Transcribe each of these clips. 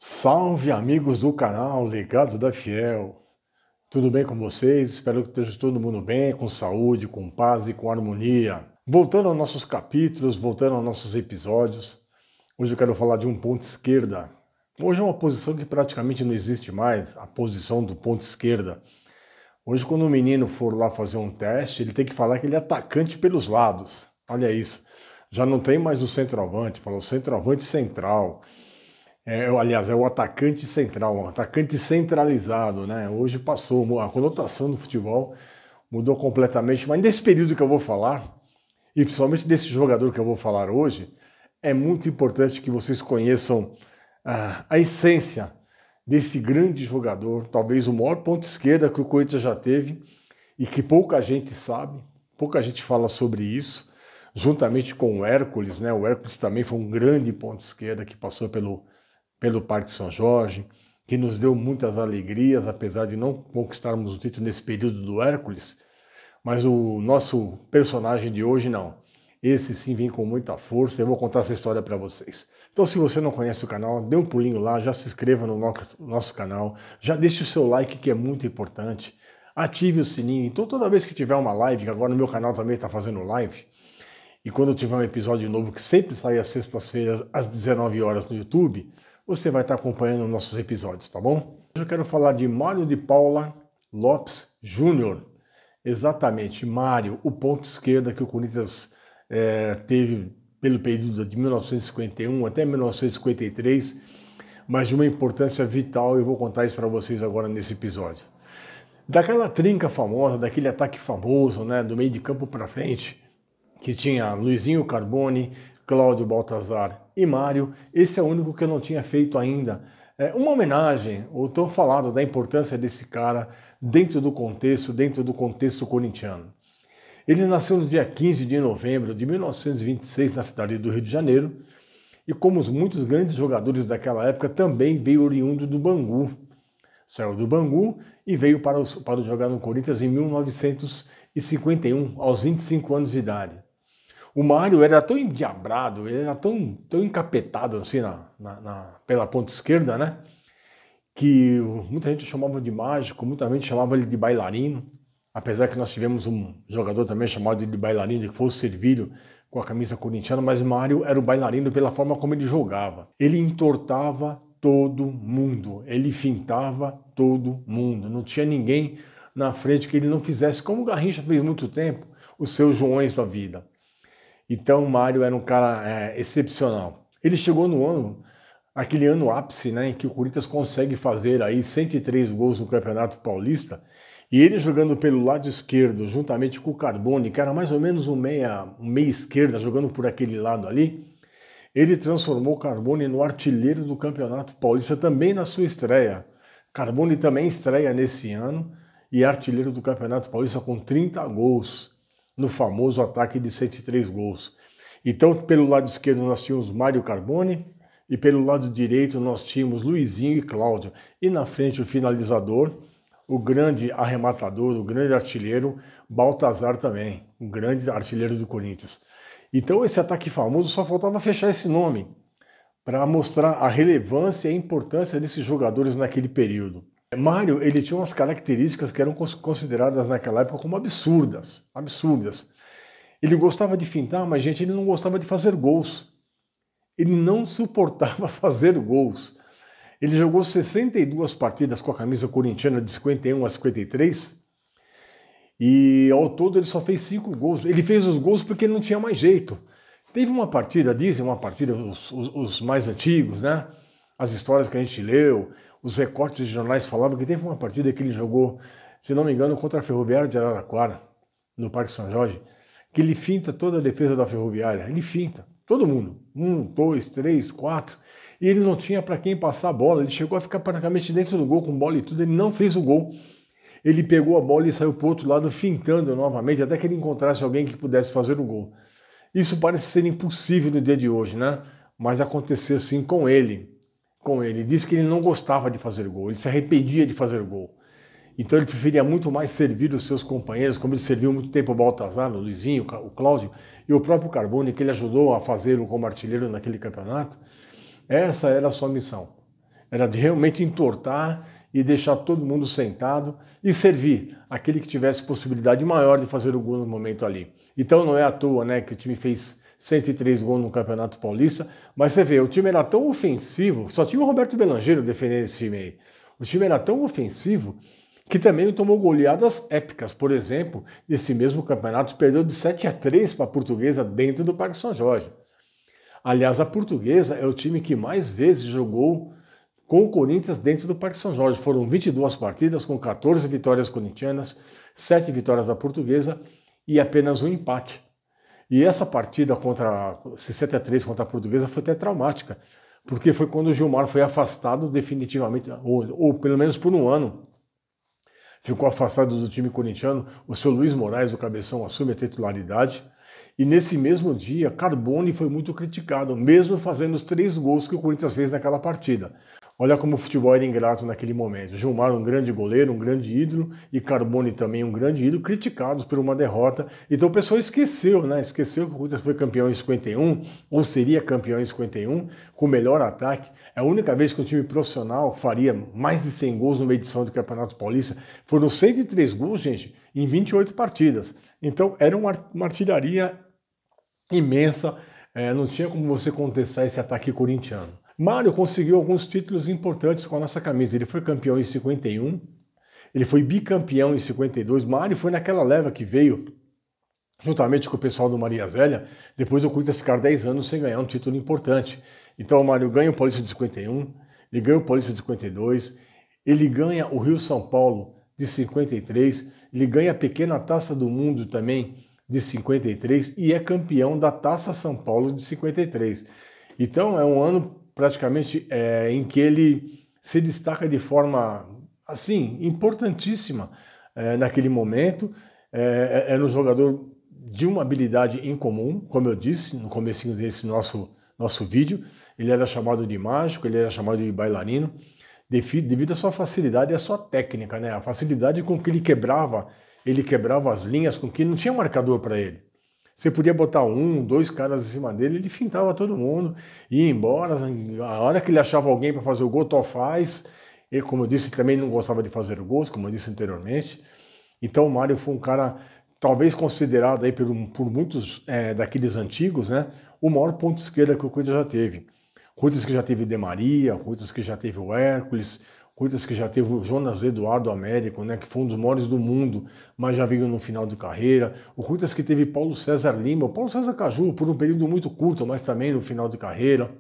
Salve amigos do canal Legado da Fiel, tudo bem com vocês? Espero que esteja todo mundo bem, com saúde, com paz e com harmonia. Voltando aos nossos capítulos, voltando aos nossos episódios, hoje eu quero falar de um ponto esquerda. Hoje é uma posição que praticamente não existe mais, a posição do ponto esquerda. Hoje quando o menino for lá fazer um teste, ele tem que falar que ele é atacante pelos lados. Olha isso, já não tem mais o centroavante, fala o centroavante central. Aliás, é o atacante central, um atacante centralizado, né? Hoje passou, a conotação do futebol mudou completamente, mas nesse período que eu vou falar, e principalmente desse jogador que eu vou falar hoje, é muito importante que vocês conheçam a essência desse grande jogador, talvez o maior ponta esquerda que o Corinthians já teve, e que pouca gente sabe, pouca gente fala sobre isso, juntamente com o Hércules, né? O Hércules também foi um grande ponta esquerda que passou pelo Parque São Jorge, que nos deu muitas alegrias, apesar de não conquistarmos o título nesse período do Hércules, mas o nosso personagem de hoje não. Esse sim vem com muita força, eu vou contar essa história para vocês. Então se você não conhece o canal, dê um pulinho lá, já se inscreva no nosso canal, já deixe o seu like que é muito importante, ative o sininho, então toda vez que tiver uma live, que agora no meu canal também está fazendo live, e quando tiver um episódio novo, que sempre sai às sextas-feiras às 19 horas no YouTube, você vai estar acompanhando nossos episódios, tá bom? Hoje eu quero falar de Mário de Paula Lopes Júnior. Exatamente, Mário, o ponto esquerda que o Corinthians teve pelo período de 1951 até 1953, mas de uma importância vital, eu vou contar isso para vocês agora nesse episódio. Daquela trinca famosa, daquele ataque famoso, né, do meio de campo para frente, que tinha Luizinho Carbone, Cláudio Baltazar e Mário, esse é o único que eu não tinha feito ainda. Uma homenagem, ou estou falando da importância desse cara dentro do contexto corintiano. Ele nasceu no dia 15 de novembro de 1926 na cidade do Rio de Janeiro e, como muitos grandes jogadores daquela época, também veio oriundo do Bangu. Saiu do Bangu e veio para jogar no Corinthians em 1951, aos 25 anos de idade. O Mário era tão endiabrado, ele era tão encapetado assim pela ponta esquerda, né? Que muita gente chamava de mágico, muita gente chamava ele de bailarino. Apesar que nós tivemos um jogador também chamado de bailarino, que foi o Servílio, com a camisa corintiana, mas o Mário era o bailarino pela forma como ele jogava. Ele entortava todo mundo, ele fintava todo mundo. Não tinha ninguém na frente que ele não fizesse, como o Garrincha fez muito tempo, os seus Joões da vida. Então o Mário era um cara excepcional. Ele chegou aquele ano ápice, né, em que o Corinthians consegue fazer aí 103 gols no Campeonato Paulista, e ele jogando pelo lado esquerdo, juntamente com o Carbone, que era mais ou menos um meia esquerda, jogando por aquele lado ali, ele transformou o Carbone no artilheiro do Campeonato Paulista também na sua estreia. Carbone também estreia nesse ano e é artilheiro do Campeonato Paulista com 30 gols. No famoso ataque de 103 gols. Então, pelo lado esquerdo nós tínhamos Mário Carbone e pelo lado direito nós tínhamos Luizinho e Cláudio. E na frente o finalizador, o grande arrematador, o grande artilheiro, Baltazar também, o grande artilheiro do Corinthians. Então esse ataque famoso só faltava fechar esse nome, para mostrar a relevância e a importância desses jogadores naquele período. Mário, ele tinha umas características que eram consideradas naquela época como absurdas. Ele gostava de fintar, mas, gente, ele não gostava de fazer gols. Ele não suportava fazer gols. Ele jogou 62 partidas com a camisa corintiana de 51 a 53 e, ao todo, ele só fez 5 gols. Ele fez os gols porque ele não tinha mais jeito. Teve uma partida, os mais antigos, né? As histórias que a gente leu, os recortes de jornais falavam que teve uma partida que ele jogou, se não me engano, contra a Ferroviária de Araraquara, no Parque São Jorge, que ele finta toda a defesa da Ferroviária. Ele finta, todo mundo. 1, 2, 3, 4. E ele não tinha para quem passar a bola. Ele chegou a ficar praticamente dentro do gol com bola e tudo. Ele não fez o gol. Ele pegou a bola e saiu para o outro lado fintando novamente, até que ele encontrasse alguém que pudesse fazer o gol. Isso parece ser impossível no dia de hoje, né? Mas aconteceu sim com ele. Ele disse que ele não gostava de fazer gol, ele se arrependia de fazer gol. Então ele preferia muito mais servir os seus companheiros, como ele serviu muito tempo o Baltazar, o Luizinho, o Cláudio e o próprio Carbone, que ele ajudou a fazê-lo como artilheiro naquele campeonato. Essa era a sua missão. era de realmente entortar e deixar todo mundo sentado e servir aquele que tivesse possibilidade maior de fazer o gol no momento ali. Então não é à toa, né, que o time fez 103 gols no Campeonato Paulista, mas você vê, o time era tão ofensivo, só tinha o Roberto Belangeiro defendendo esse time aí. O time era tão ofensivo que também tomou goleadas épicas. Por exemplo, nesse mesmo campeonato, perdeu de 7-3 para a Portuguesa dentro do Parque São Jorge. Aliás, a Portuguesa é o time que mais vezes jogou com o Corinthians dentro do Parque São Jorge. Foram 22 partidas com 14 vitórias corintianas, 7 vitórias da Portuguesa e apenas um empate. E essa partida contra 7-3 contra a Portuguesa foi até traumática, porque foi quando o Gilmar foi afastado definitivamente, ou pelo menos por um ano. Ficou afastado do time corintiano, o seu Luiz Moraes, o cabeção, assume a titularidade. E nesse mesmo dia, Carbone foi muito criticado, mesmo fazendo os 3 gols que o Corinthians fez naquela partida. Olha como o futebol era ingrato naquele momento. Gilmar, um grande goleiro, um grande ídolo, e Carbone também um grande ídolo, criticados por uma derrota. Então o pessoal esqueceu, né? Esqueceu que o Corinthians foi campeão em 51, ou seria campeão em 51, com o melhor ataque. É a única vez que um time profissional faria mais de 100 gols numa edição do Campeonato Paulista. Foram 103 gols, gente, em 28 partidas. Então era uma artilharia imensa, não tinha como você contestar esse ataque corintiano. Mário conseguiu alguns títulos importantes com a nossa camisa. Ele foi campeão em 51, ele foi bicampeão em 52. Mário foi naquela leva que veio, juntamente com o pessoal do Maria Zélia, depois do Corinthians ficar 10 anos sem ganhar um título importante. Então o Mário ganha o Paulista de 51, ele ganha o Paulista de 52, ele ganha o Rio-São Paulo de 53, ele ganha a pequena Taça do Mundo também de 53 e é campeão da Taça São Paulo de 53. Então é um ano praticamente em que ele se destaca de forma assim importantíssima naquele momento. Era um jogador de uma habilidade incomum, como eu disse no comecinho desse nosso vídeo. Ele era chamado de mágico, ele era chamado de bailarino, devido à sua facilidade e à sua técnica, né? A facilidade com que ele quebrava as linhas, com que não tinha marcador para ele. Você podia botar 1, 2 caras em cima dele, ele fintava todo mundo, ia embora. A hora que ele achava alguém para fazer o gol, Tó faz. E, como eu disse, ele também não gostava de fazer gols, como eu disse anteriormente. Então o Mário foi um cara, talvez considerado aí por muitos daqueles antigos, né, o maior ponto esquerda que o Corinthians já teve. Corinthians que já teve De Maria, Corinthians que já teve o Hércules, Corinthians que já teve o Jonas Eduardo Américo, né, que foi um dos maiores do mundo, mas já veio no final de carreira. O Corinthians que teve Paulo César Lima, o Paulo César Caju, por um período muito curto, mas também no final de carreira.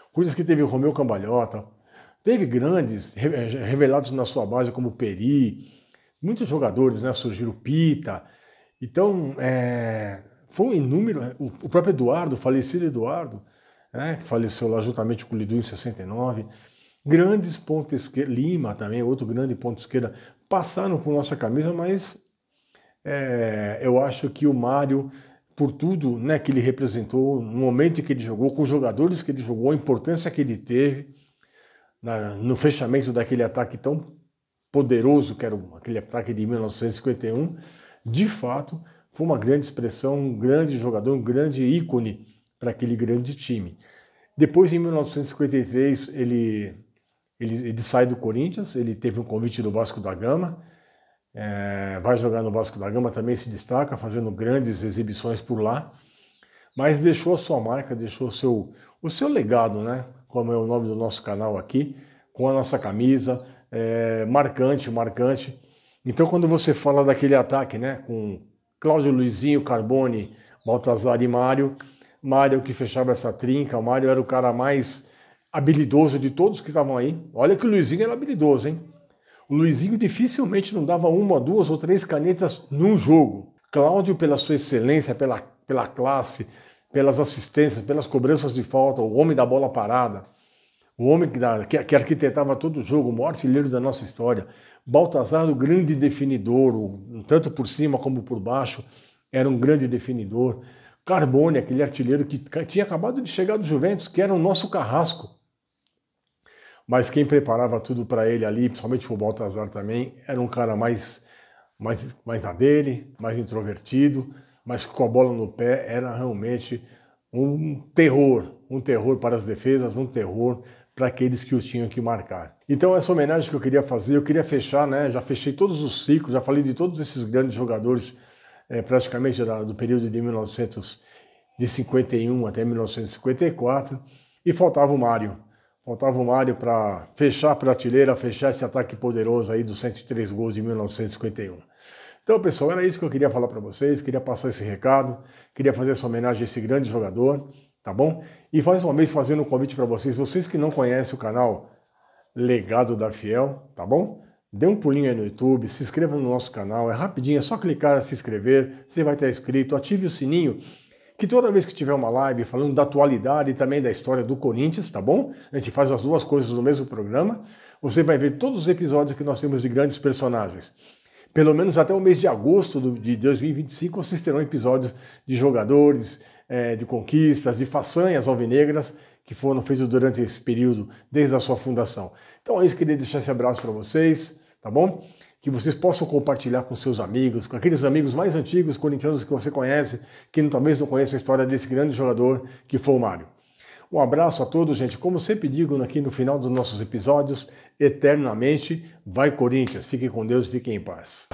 O Corinthians que teve o Romeu Cambalhota. Teve grandes revelados na sua base, como o Peri. Muitos jogadores, né, surgiram o Pita. Então, foi um inúmero. O próprio Eduardo, o falecido Eduardo, né, que faleceu lá juntamente com o Lidu em 69. Grandes pontos esquerda, Lima também, outro grande ponto esquerda, passaram por nossa camisa, mas eu acho que o Mário, por tudo, né, que ele representou, no momento em que ele jogou, com os jogadores que ele jogou, a importância que ele teve no fechamento daquele ataque tão poderoso que era aquele ataque de 1951, de fato, foi uma grande expressão, um grande jogador, um grande ícone para aquele grande time. Depois, em 1953, ele sai do Corinthians, ele teve um convite do Vasco da Gama, vai jogar no Vasco da Gama, também se destaca, fazendo grandes exibições por lá, mas deixou a sua marca, deixou o seu legado, né? Como é o nome do nosso canal aqui, com a nossa camisa, marcante. Então quando você fala daquele ataque, né, com Cláudio, Luizinho, Carbone, Baltazar e Mário que fechava essa trinca, o Mário era o cara mais habilidoso de todos que estavam aí. Olha que o Luizinho era habilidoso, hein? O Luizinho dificilmente não dava 1, 2 ou 3 canetas num jogo. Cláudio, pela sua excelência, pela classe, pelas assistências, pelas cobranças de falta, o homem da bola parada, o homem que arquitetava todo o jogo, o maior artilheiro da nossa história. Baltazar, o grande definidor, tanto por cima como por baixo, era um grande definidor. Carbone, aquele artilheiro que tinha acabado de chegar do Juventus, que era o nosso carrasco. Mas quem preparava tudo para ele ali, principalmente o Baltazar também, era um cara mais na dele, mais introvertido, mas com a bola no pé era realmente um terror para as defesas, um terror para aqueles que o tinham que marcar. Então essa homenagem que eu queria fazer, eu queria fechar, né? Já fechei todos os ciclos, já falei de todos esses grandes jogadores, praticamente do período de 1951 até 1954, e faltava o Mário. Faltava o Mário para fechar a prateleira, fechar esse ataque poderoso aí dos 103 gols de 1951. Então, pessoal, era isso que eu queria falar para vocês, queria passar esse recado, queria fazer essa homenagem a esse grande jogador, tá bom? E mais uma vez fazendo um convite para vocês que não conhecem o canal Legado da Fiel, tá bom? Dê um pulinho aí no YouTube, se inscreva no nosso canal, é rapidinho, é só clicar se inscrever, você vai estar inscrito, ative o sininho, que toda vez que tiver uma live falando da atualidade e também da história do Corinthians, tá bom? A gente faz as duas coisas no mesmo programa, você vai ver todos os episódios que nós temos de grandes personagens. Pelo menos até o mês de agosto de 2025, vocês terão episódios de jogadores, de conquistas, de façanhas alvinegras que foram feitas durante esse período, desde a sua fundação. Então é isso, queria deixar esse abraço para vocês, tá bom? Que vocês possam compartilhar com seus amigos, com aqueles amigos mais antigos corintianos que você conhece, que talvez não conheçam a história desse grande jogador que foi o Mário. Um abraço a todos, gente. Como sempre digo aqui no final dos nossos episódios, eternamente vai Corinthians. Fiquem com Deus, fiquem em paz.